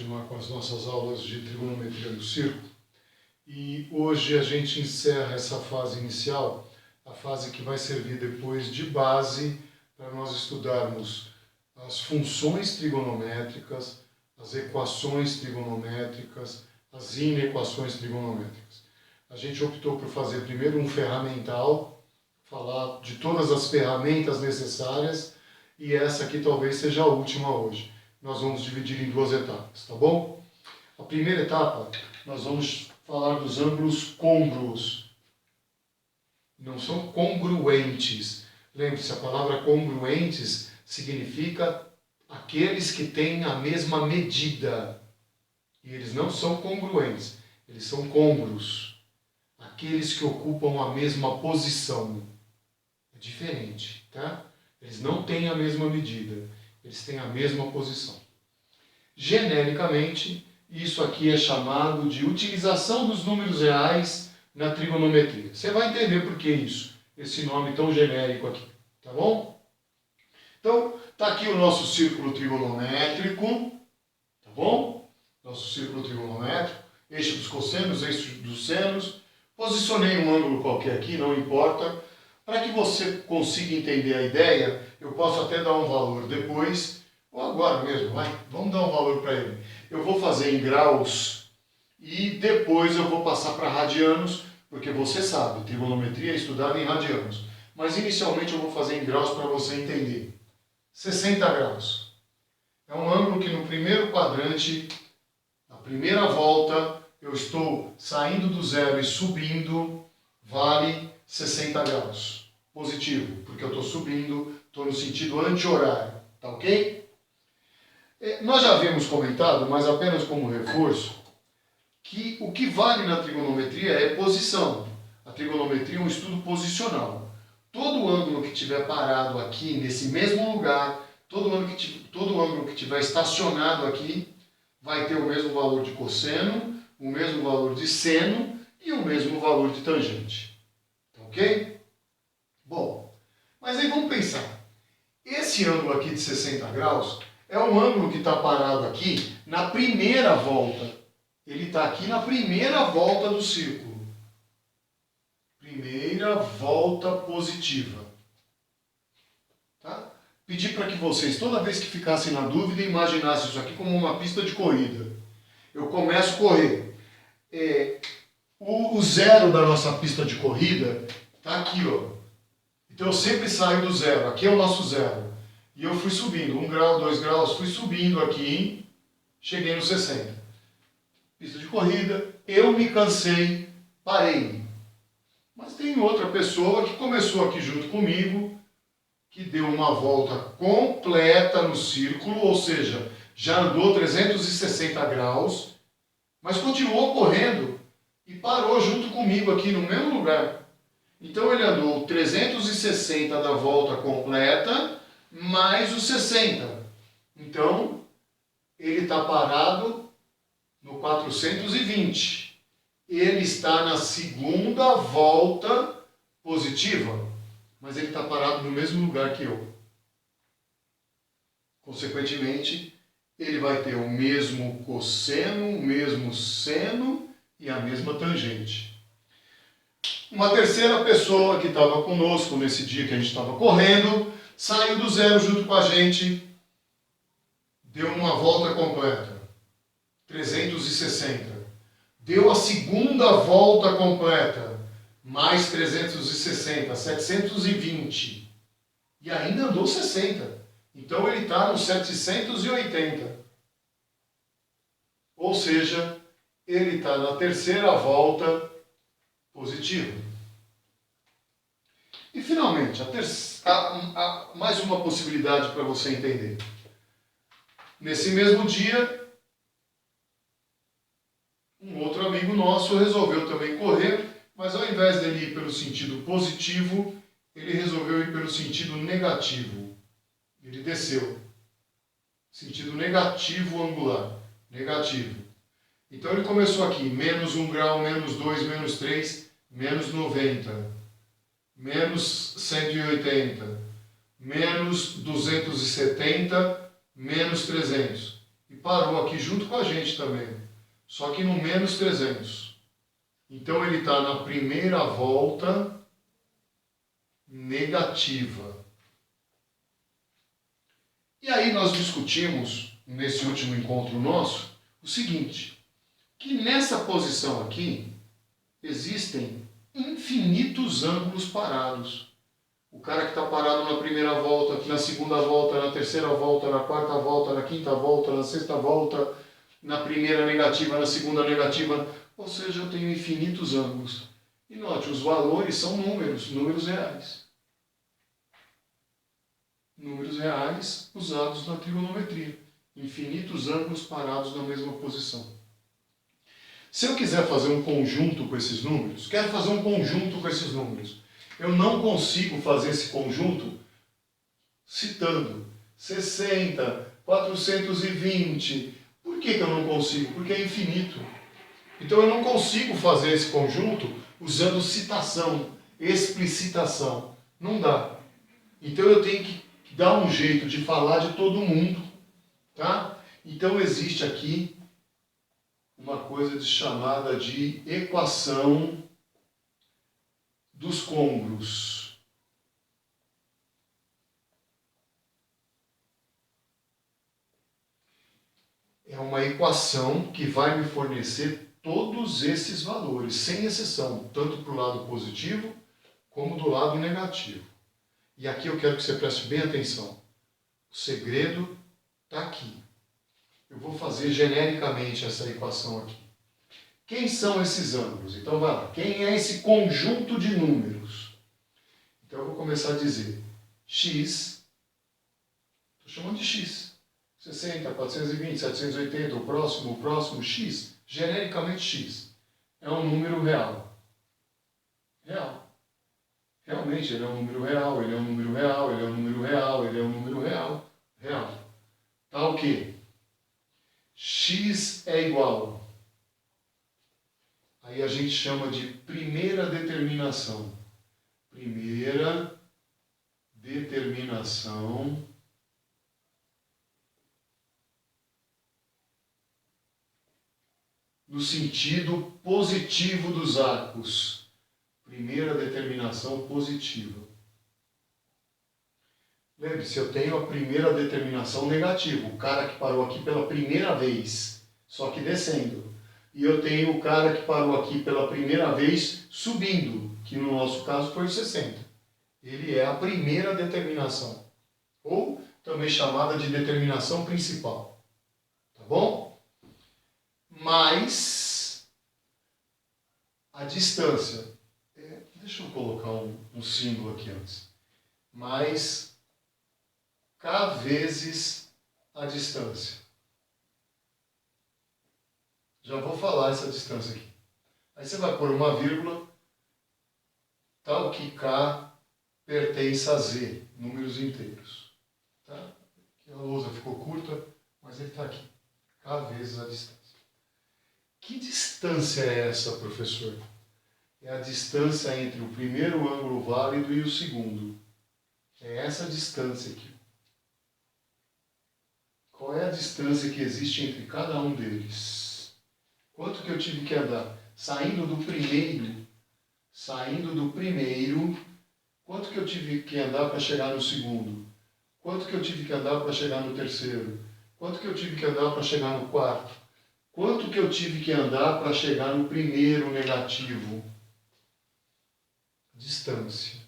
continuar com as nossas aulas de trigonometria do círculo. E hoje a gente encerra essa fase inicial, a fase que vai servir depois de base para nós estudarmos as funções trigonométricas, as equações trigonométricas, as inequações trigonométricas. A gente optou por fazer primeiro um ferramental, falar de todas as ferramentas necessárias, e essa aqui talvez seja a última hoje. Nós vamos dividir em duas etapas, tá bom? A primeira etapa, nós vamos falar dos ângulos côngruos. Não são congruentes. Lembre-se, a palavra congruentes significa aqueles que têm a mesma medida. E eles não são congruentes, eles são côngruos. Aqueles que ocupam a mesma posição. É diferente, tá? Eles não têm a mesma medida, eles têm a mesma posição. Genericamente, isso aqui é chamado de utilização dos números reais na trigonometria. Você vai entender por que isso, esse nome tão genérico aqui, tá bom? Então, está aqui o nosso círculo trigonométrico, tá bom? Nosso círculo trigonométrico, eixo dos cossenos, eixo dos senos. Posicionei um ângulo qualquer aqui, não importa. Para que você consiga entender a ideia, eu posso até dar um valor depois, ou agora mesmo, vai? Vamos dar um valor para ele. Eu vou fazer em graus e depois eu vou passar para radianos, porque você sabe, trigonometria é estudada em radianos. Mas inicialmente eu vou fazer em graus para você entender. 60 graus. É um ângulo que no primeiro quadrante, na primeira volta, eu estou saindo do zero e subindo, vale 60 graus. Positivo, porque eu estou subindo, estou no sentido anti-horário. Tá ok? Nós já havíamos comentado, mas apenas como reforço, que o que vale na trigonometria é posição. A trigonometria é um estudo posicional. Todo ângulo que estiver parado aqui, nesse mesmo lugar, todo ângulo que estiver estacionado aqui, vai ter o mesmo valor de cosseno, o mesmo valor de seno e o mesmo valor de tangente. Tá ok? Bom, mas aí vamos pensar. Esse ângulo aqui de 60 graus é um ângulo que está parado aqui na primeira volta. Ele está aqui na primeira volta do círculo. Primeira volta positiva. Tá? Pedi para que vocês, toda vez que ficassem na dúvida, imaginassem isso aqui como uma pista de corrida. Eu começo a correr. O zero da nossa pista de corrida está aqui, ó. Então eu sempre saio do zero. Aqui é o nosso zero. E eu fui subindo, 1 grau, 2 graus, fui subindo aqui, cheguei no 60. Pista de corrida, eu me cansei, parei. Mas tem outra pessoa que começou aqui junto comigo, que deu uma volta completa no círculo, ou seja, já andou 360 graus, mas continuou correndo e parou junto comigo aqui no mesmo lugar. Então ele andou 360 da volta completa, mais os 60. Então, ele está parado no 420. Ele está na segunda volta positiva, mas ele está parado no mesmo lugar que eu. Consequentemente, ele vai ter o mesmo cosseno, o mesmo seno e a mesma tangente. Uma terceira pessoa que estava conosco nesse dia que a gente estava correndo, saiu do zero junto com a gente, deu uma volta completa, 360. Deu a segunda volta completa, mais 360, 720. E ainda andou 60. Então ele está no 780. Ou seja, ele está na terceira volta positiva. E finalmente, mais uma possibilidade para você entender. Nesse mesmo dia, um outro amigo nosso resolveu também correr, mas ao invés dele ir pelo sentido positivo, ele resolveu ir pelo sentido negativo. Ele desceu. Sentido negativo angular. Negativo. Então ele começou aqui, menos 1 grau, menos 2, menos 3, menos 90. Menos 180, menos 270, menos 300. e parou aqui junto com a gente também, só que no menos 300. Então ele está na primeira volta negativa. E aí nós discutimos, nesse último encontro nosso, o seguinte, que nessa posição aqui existem infinitos ângulos parados. O cara que está parado na primeira volta, na segunda volta, na terceira volta, na quarta volta, na quinta volta, na sexta volta, na primeira negativa, na segunda negativa, ou seja, eu tenho infinitos ângulos. E note, os valores são números, números reais. Números reais usados na trigonometria. Infinitos ângulos parados na mesma posição. Se eu quiser fazer um conjunto com esses números, quero fazer um conjunto com esses números, eu não consigo fazer esse conjunto citando 60, 420. Por que eu não consigo? Porque é infinito. Então eu não consigo fazer esse conjunto usando citação, explicitação. Não dá. Então eu tenho que dar um jeito de falar de todo mundo. Tá? Então existe aqui uma coisa chamada de equação dos côngruos. É uma equação que vai me fornecer todos esses valores, sem exceção, tanto para o lado positivo como do lado negativo. E aqui eu quero que você preste bem atenção. O segredo está aqui. Eu vou fazer genericamente essa equação aqui. Quem são esses ângulos? Então vai lá. Quem é esse conjunto de números? Então eu vou começar a dizer x, estou chamando de x. 60, 420, 780, o próximo, x, genericamente x. É um número real. Real. Realmente ele é um número real, ele é um número real, ele é um número real, ele é um número real. Real. Tá o quê? X é igual. Aí a gente chama de primeira determinação. Primeira determinação no sentido positivo dos arcos. Primeira determinação positiva. Lembre-se, eu tenho a primeira determinação negativa, o cara que parou aqui pela primeira vez, só que descendo. E eu tenho o cara que parou aqui pela primeira vez subindo, que no nosso caso foi o 60. Ele é a primeira determinação, ou também chamada de determinação principal. Tá bom? Mas a distância, deixa eu colocar um símbolo aqui antes, mais k vezes a distância. Já vou falar essa distância aqui. Aí você vai pôr uma vírgula, tal que k pertence a z, números inteiros. Tá? Aqui a lousa ficou curta, mas ele está aqui. K vezes a distância. Que distância é essa, professor? É a distância entre o primeiro ângulo válido e o segundo. É essa distância aqui. Qual é a distância que existe entre cada um deles? Quanto que eu tive que andar? Saindo do primeiro, quanto que eu tive que andar para chegar no segundo? Quanto que eu tive que andar para chegar no terceiro? Quanto que eu tive que andar para chegar no quarto? Quanto que eu tive que andar para chegar no primeiro negativo? Distância.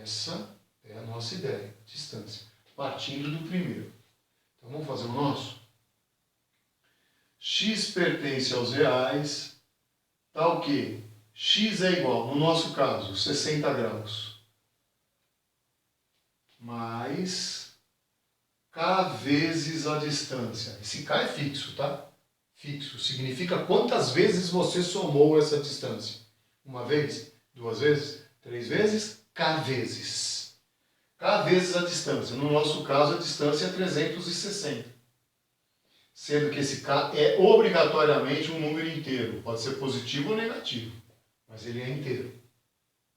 Essa é a nossa ideia, distância. Partindo do primeiro. Então vamos fazer o nosso? X pertence aos reais, tal que x é igual, no nosso caso, 60 graus, mais k vezes a distância. Esse k é fixo, tá? Fixo. Significa quantas vezes você somou essa distância. Uma vez, duas vezes, três vezes, k vezes. K vezes a distância. No nosso caso, a distância é 360. Sendo que esse k é obrigatoriamente um número inteiro. Pode ser positivo ou negativo, mas ele é inteiro.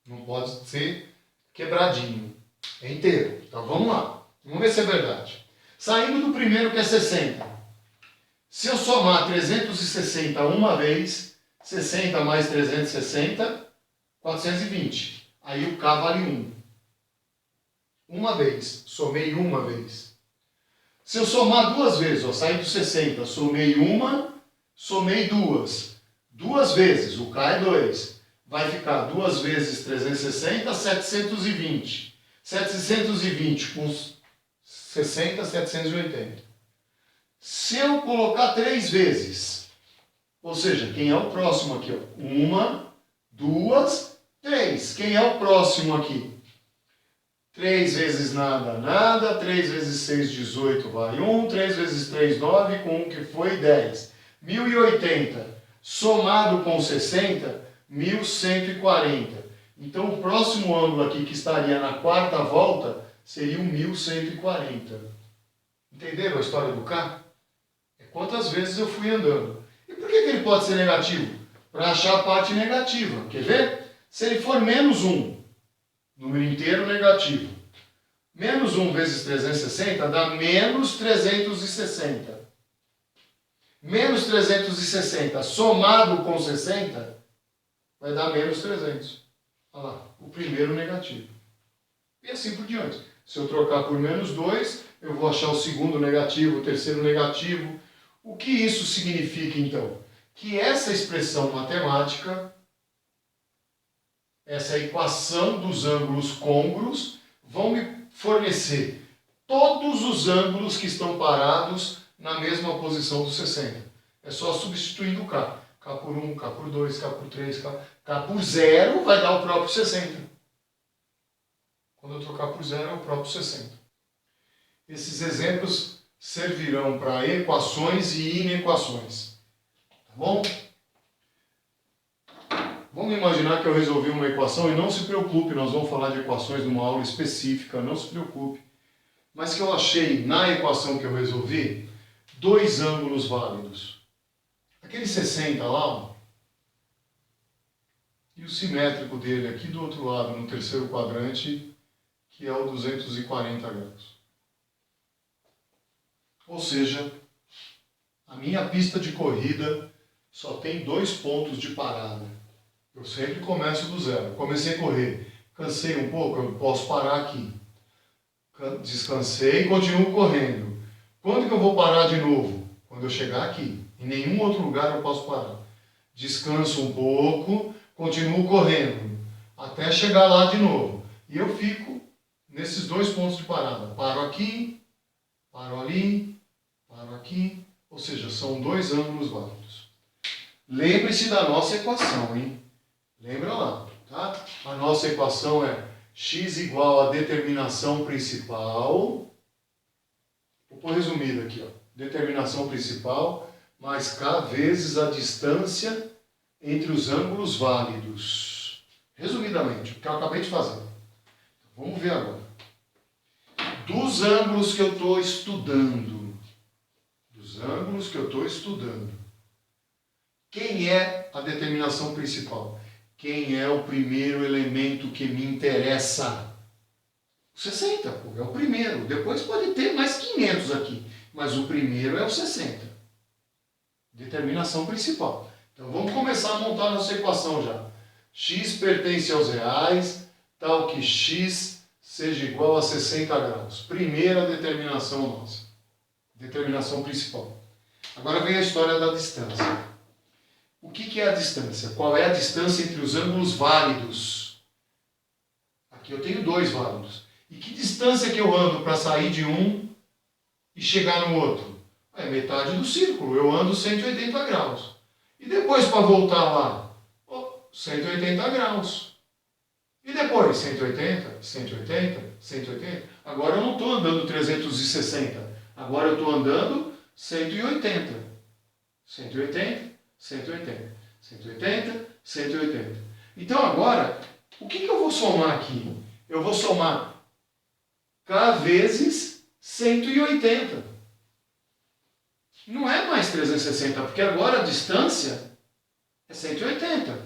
Não pode ser quebradinho. É inteiro. Então vamos lá. Vamos ver se é verdade. Saindo do primeiro, que é 60. Se eu somar 360 uma vez, 60 mais 360, 420. Aí o K vale 1. Uma vez, somei uma vez. Se eu somar duas vezes, ó, saí do 60, somei uma, somei duas. Duas vezes, o K é 2. Vai ficar 2 vezes 360, 720. 720 com 60, 780. Se eu colocar 3 vezes, ou seja, quem é o próximo aqui? Ó? 1, 2, 3. Quem é o próximo aqui? 3 vezes nada, nada. 3 vezes 6, 18, vai 1. 3 vezes 3, 9, com 1 que foi 10. 1080. Somado com 60, 1140. Então o próximo ângulo aqui que estaria na quarta volta seria o 1140. Entenderam a história do K? É quantas vezes eu fui andando. E por que ele pode ser negativo? Para achar a parte negativa. Quer ver? Se ele for menos 1, número inteiro negativo. Menos 1 vezes 360 dá menos 360. Menos 360 somado com 60 vai dar menos 300. Olha lá, o primeiro negativo. E assim por diante. Se eu trocar por menos 2, eu vou achar o segundo negativo, o terceiro negativo. O que isso significa então? Que essa expressão matemática, essa equação dos ângulos côngruos, vão me fornecer todos os ângulos que estão parados na mesma posição do 60. É só substituindo o K. K por 1, K por 2, K por 3, K por 0 vai dar o próprio 60. Quando eu trocar por 0 é o próprio 60. Esses exemplos servirão para equações e inequações. Tá bom? Vamos imaginar que eu resolvi uma equação e não se preocupe, nós vamos falar de equações numa aula específica, não se preocupe. Mas que eu achei na equação que eu resolvi 2 ângulos válidos. Aquele 60 lá, ó, e o simétrico dele aqui do outro lado, no terceiro quadrante, que é o 240 graus. Ou seja, a minha pista de corrida só tem 2 pontos de parada. Eu sempre começo do zero. Comecei a correr, cansei um pouco, eu posso parar aqui. Descansei e continuo correndo. Quando que eu vou parar de novo? Quando eu chegar aqui. Em nenhum outro lugar eu posso parar. Descanso um pouco, continuo correndo, até chegar lá de novo. E eu fico nesses 2 pontos de parada. Paro aqui, paro ali, paro aqui. Ou seja, são 2 ângulos válidos. Lembre-se da nossa equação, hein? Lembra lá, tá? A nossa equação é x igual a determinação principal. Vou pôr resumido aqui, ó. Determinação principal mais k vezes a distância entre os ângulos válidos. Resumidamente, o que eu acabei de fazer. Vamos ver agora. Dos ângulos que eu estou estudando. Quem é a determinação principal? Quem é o primeiro elemento que me interessa? 60, pô, é o primeiro. Depois pode ter mais 500 aqui. Mas o primeiro é o 60. Determinação principal. Então vamos começar a montar nossa equação já. X pertence aos reais, tal que x seja igual a 60 graus. Primeira determinação nossa. Determinação principal. Agora vem a história da distância. O que é a distância? Qual é a distância entre os ângulos válidos? Aqui eu tenho 2 válidos. E que distância que eu ando para sair de um e chegar no outro? É metade do círculo. Eu ando 180 graus. E depois para voltar lá? 180 graus. E depois 180, 180, 180. Agora eu não estou andando 360. Agora eu estou andando 180. 180. 180, 180, 180. Então agora, o que eu vou somar aqui? Eu vou somar k vezes 180. Não é mais 360, porque agora a distância é 180.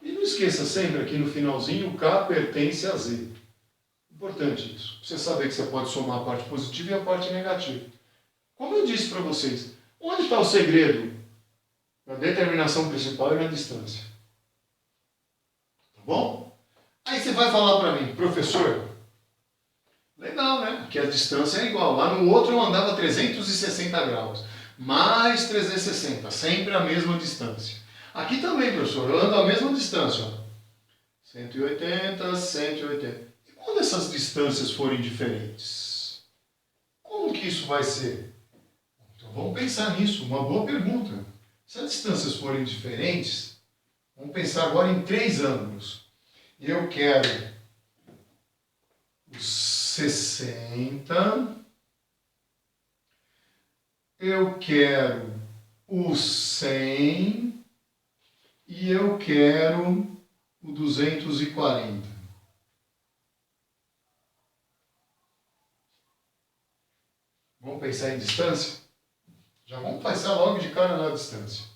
E não esqueça sempre aqui no finalzinho, o k pertence a z. Importante isso. Você saber que você pode somar a parte positiva e a parte negativa. Como eu disse para vocês, Onde está o segredo? Na determinação principal e na distância. Tá bom? Aí você vai falar para mim, professor, legal, né? Porque a distância é igual. Lá no outro eu andava 360 graus. Mais 360, sempre a mesma distância. Aqui também, professor, eu ando a mesma distância. Ó. 180, 180. E quando essas distâncias forem diferentes? Como que isso vai ser? Então vamos pensar nisso, uma boa pergunta. Se as distâncias forem diferentes, vamos pensar agora em 3 ângulos. Eu quero os 60, eu quero o 100 e eu quero o 240. Vamos pensar em distância? Já vamos pensar logo de cara na distância.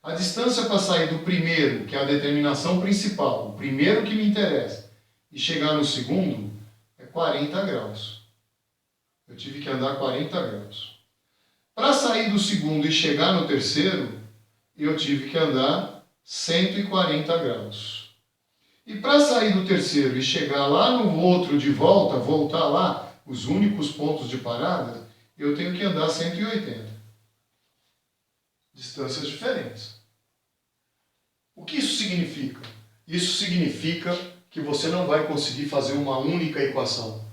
A distância para sair do primeiro, que é a determinação principal, o primeiro que me interessa, e chegar no segundo, é 40 graus. Eu tive que andar 40 graus. Para sair do segundo e chegar no terceiro, eu tive que andar 140 graus. E para sair do terceiro e chegar lá no outro de volta, voltar lá, os únicos pontos de parada, eu tenho que andar 180. Distâncias diferentes. O que isso significa? Isso significa que você não vai conseguir fazer uma única equação.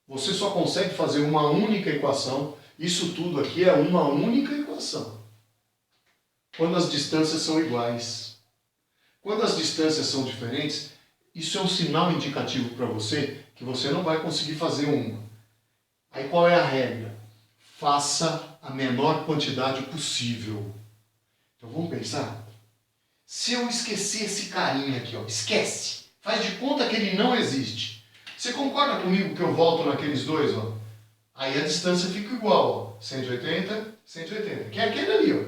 Você só consegue fazer uma única equação. Isso tudo aqui é uma única equação. Quando as distâncias são iguais. Quando as distâncias são diferentes, isso é um sinal indicativo para você que você não vai conseguir fazer uma. Aí qual é a regra? Faça a menor quantidade possível. Então vamos pensar? Se eu esquecer esse carinha aqui, ó, esquece. Faz de conta que ele não existe. Você concorda comigo que eu volto naqueles dois? Ó? Aí a distância fica igual. Ó, 180, 180. Que é aquele ali. Ó.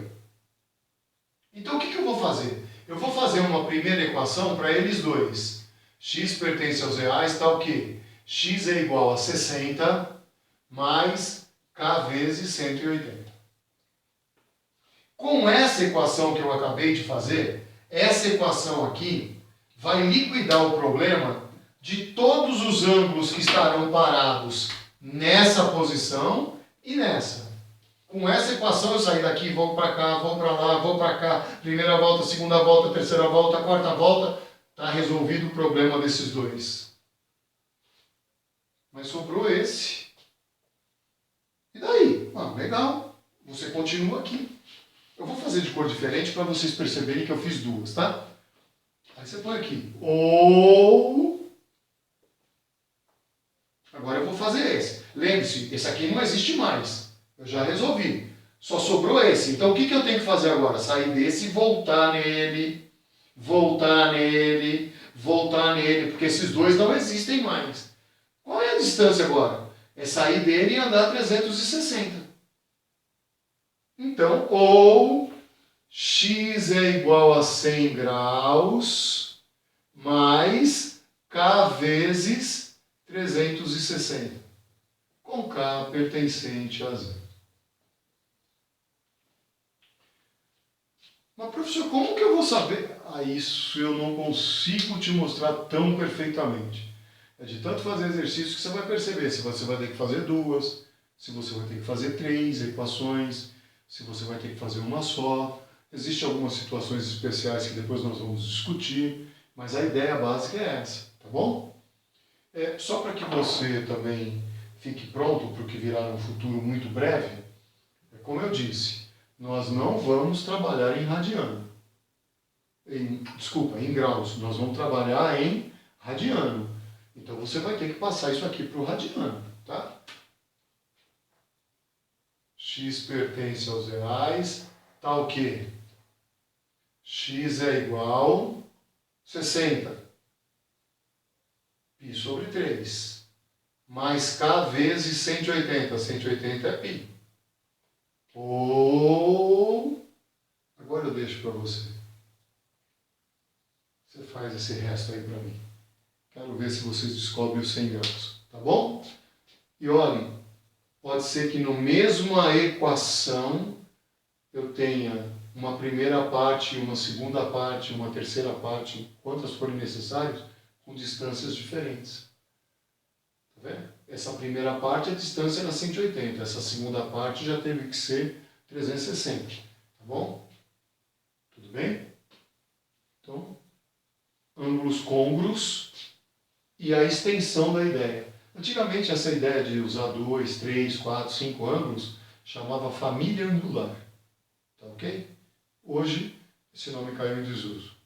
Então o que eu vou fazer? Eu vou fazer uma primeira equação para eles dois. X pertence aos reais, tá o quê? X é igual a 60 mais K vezes 180. Com essa equação que eu acabei de fazer, essa equação aqui vai liquidar o problema de todos os ângulos que estarão parados nessa posição e nessa. Com essa equação eu saio daqui, vou para cá, vou para lá, vou para cá, primeira volta, segunda volta, terceira volta, quarta volta, está resolvido o problema desses dois. Mas sobrou esse. E daí? Ah, legal. Você continua aqui. Eu vou fazer de cor diferente para vocês perceberem que eu fiz duas, tá? Aí você põe aqui. Ou... Agora eu vou fazer esse. Lembre-se, esse aqui não existe mais. Eu já resolvi. Só sobrou esse. Então o que eu tenho que fazer agora? Sair desse e voltar nele. Voltar nele. Voltar nele. Porque esses dois não existem mais. Qual é a distância agora? É sair dele e andar 360. Então, ou x é igual a 100 graus mais k vezes 360, com k pertencente a zero. Mas, professor, como que eu vou saber? Ah, isso eu não consigo te mostrar tão perfeitamente. É de tanto fazer exercício que você vai perceber se você vai ter que fazer duas, se você vai ter que fazer 3 equações, se você vai ter que fazer uma só. Existem algumas situações especiais que depois nós vamos discutir, mas a ideia básica é essa, tá bom? Só para que você também fique pronto para o que virá no futuro muito breve, como eu disse, nós não vamos trabalhar em radiano. Em graus, nós vamos trabalhar em radiano. Então você vai ter que passar isso aqui para o radiano, tá? X pertence aos reais, tá o quê? X é igual a 60. Π sobre 3. Mais K vezes 180. 180 é π. Ou... Agora eu deixo para você. Você faz esse resto aí para mim. Quero ver se vocês descobrem os 100 graus. Tá bom? E olhem, Pode ser que no mesma equação eu tenha uma primeira parte, uma segunda parte, uma terceira parte, quantas forem necessárias, com distâncias diferentes. Tá vendo? Essa primeira parte, a distância era 180. Essa segunda parte já teve que ser 360. Tá bom? Tudo bem? Então, ângulos côngruos e a extensão da ideia. Antigamente, essa ideia de usar 2, 3, 4, 5 ângulos chamava família angular. Tá ok? Hoje, esse nome caiu em desuso.